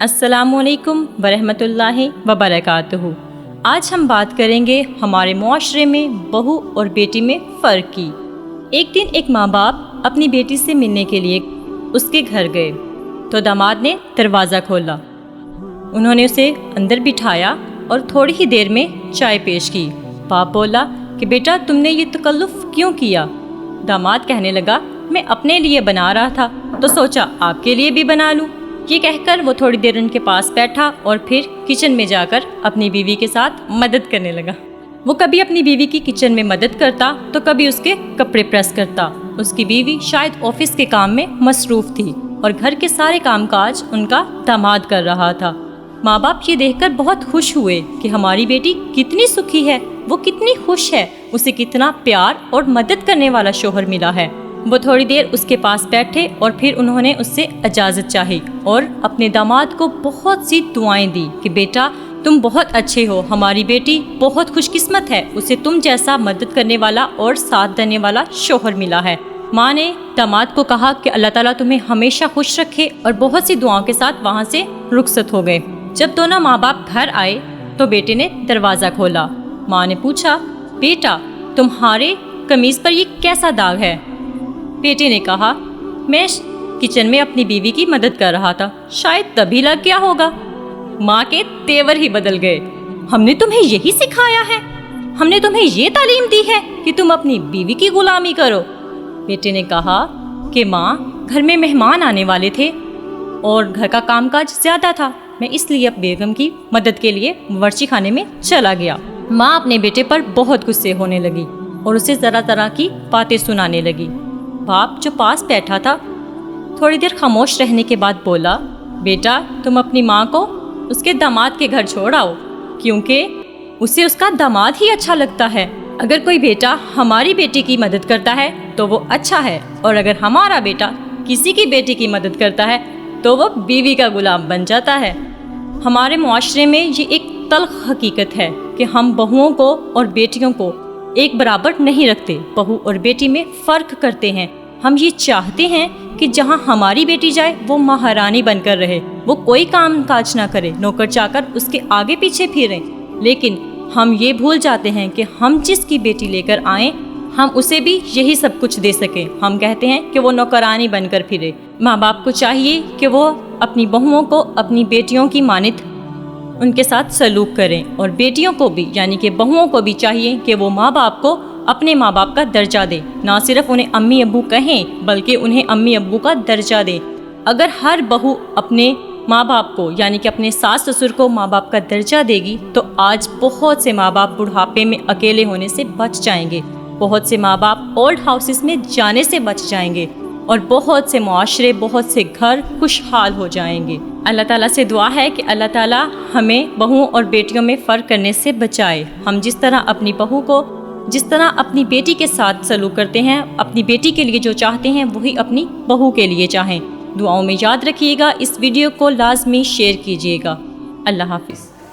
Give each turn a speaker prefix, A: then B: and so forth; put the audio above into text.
A: السلام علیکم ورحمۃ اللہ وبرکاتہ۔ آج ہم بات کریں گے ہمارے معاشرے میں بہو اور بیٹی میں فرق کی۔ ایک دن ایک ماں باپ اپنی بیٹی سے ملنے کے لیے اس کے گھر گئے تو داماد نے دروازہ کھولا۔ انہوں نے اسے اندر بٹھایا اور تھوڑی ہی دیر میں چائے پیش کی۔ باپ بولا کہ بیٹا تم نے یہ تکلف کیوں کیا؟ داماد کہنے لگا میں اپنے لیے بنا رہا تھا تو سوچا آپ کے لیے بھی بنا لوں۔ یہ کہہ کر وہ تھوڑی دیر ان کے پاس بیٹھا اور پھر کچن میں جا کر اپنی بیوی کے ساتھ مدد کرنے لگا۔ وہ کبھی اپنی بیوی کی کچن میں مدد کرتا تو کبھی اس کے کپڑے پریس کرتا۔ اس کی بیوی شاید آفس کے کام میں مصروف تھی اور گھر کے سارے کام کاج ان کا داماد کر رہا تھا۔ ماں باپ یہ دیکھ کر بہت خوش ہوئے کہ ہماری بیٹی کتنی سکھی ہے، وہ کتنی خوش ہے، اسے کتنا پیار اور مدد کرنے والا شوہر ملا ہے۔ وہ تھوڑی دیر اس کے پاس بیٹھے اور پھر انہوں نے اس سے اجازت چاہی اور اپنے داماد کو بہت سی دعائیں دی کہ بیٹا تم بہت اچھے ہو، ہماری بیٹی بہت خوش قسمت ہے، اسے تم جیسا مدد کرنے والا اور ساتھ دینے والا شوہر ملا ہے۔ ماں نے داماد کو کہا کہ اللہ تعالیٰ تمہیں ہمیشہ خوش رکھے اور بہت سی دعاؤں کے ساتھ وہاں سے رخصت ہو گئے۔ جب دونوں ماں باپ گھر آئے تو بیٹے نے دروازہ کھولا۔ ماں نے پوچھا بیٹا تمہارے قمیض پر یہ کیسا داغ ہے؟ بیٹے نے کہا میں کچن میں اپنی بیوی کی مدد کر رہا تھا، شاید تبھی لگ گیا ہوگا۔ ماں کے تیور ہی بدل گئے۔ ہم نے تمہیں یہی سکھایا ہے، ہم نے تمہیں یہ تعلیم دی ہے کہ تم اپنی بیوی کی غلامی کرو۔ بیٹے نے کہا کہ ماں گھر میں مہمان آنے والے تھے اور گھر کا کام کاج زیادہ تھا، میں اس لیے اب بیگم کی مدد کے لیے باورچی خانے میں چلا گیا۔ ماں اپنے بیٹے پر بہت غصے ہونے لگی اور اسے طرح طرح کی باتیں سنانے لگی۔ باپ جو پاس بیٹھا تھا تھوڑی دیر خاموش رہنے کے بعد بولا بیٹا تم اپنی ماں کو اس کے داماد کے گھر چھوڑ آؤ، کیونکہ اسے اس کا داماد ہی اچھا لگتا ہے۔ اگر کوئی بیٹا ہماری بیٹی کی مدد کرتا ہے تو وہ اچھا ہے، اور اگر ہمارا بیٹا کسی کی بیٹی کی مدد کرتا ہے تو وہ بیوی کا غلام بن جاتا ہے۔ ہمارے معاشرے میں یہ ایک تلخ حقیقت ہے کہ ہم بہوؤں کو اور بیٹیوں کو ایک برابر نہیں رکھتے، بہو اور بیٹی میں فرق کرتے ہیں۔ ہم یہ چاہتے ہیں کہ جہاں ہماری بیٹی جائے وہ مہارانی بن کر رہے، وہ کوئی کام کاج نہ کرے، نوکر چاکر اس کے آگے پیچھے پھریں، لیکن ہم یہ بھول جاتے ہیں کہ ہم جس کی بیٹی لے کر آئیں ہم اسے بھی یہی سب کچھ دے سکیں۔ ہم کہتے ہیں کہ وہ نوکرانی بن کر پھرے۔ ماں باپ کو چاہیے کہ وہ اپنی بہوؤں کو اپنی بیٹیوں کی مانند ان کے ساتھ سلوک کریں، اور بیٹیوں کو بھی یعنی کہ بہوؤں کو بھی چاہیے کہ وہ ماں باپ کو اپنے ماں باپ کا درجہ دیں، نہ صرف انہیں امی ابو کہیں بلکہ انہیں امی ابو کا درجہ دیں۔ اگر ہر بہو اپنے ماں باپ کو یعنی کہ اپنے ساس سسر کو ماں باپ کا درجہ دے گی تو آج بہت سے ماں باپ بڑھاپے میں اکیلے ہونے سے بچ جائیں گے، بہت سے ماں باپ اولڈ ہاؤسز میں جانے سے بچ جائیں گے، اور بہت سے معاشرے بہت سے گھر خوشحال ہو جائیں گے۔ اللہ تعالیٰ سے دعا ہے کہ اللہ تعالیٰ ہمیں بہوؤں اور بیٹیوں میں فرق کرنے سے بچائے۔ ہم جس طرح اپنی بہو کو جس طرح اپنی بیٹی کے ساتھ سلوک کرتے ہیں، اپنی بیٹی کے لیے جو چاہتے ہیں وہی اپنی بہو کے لیے چاہیں۔ دعاؤں میں یاد رکھیے گا، اس ویڈیو کو لازمی شیئر کیجیے گا۔ اللہ حافظ۔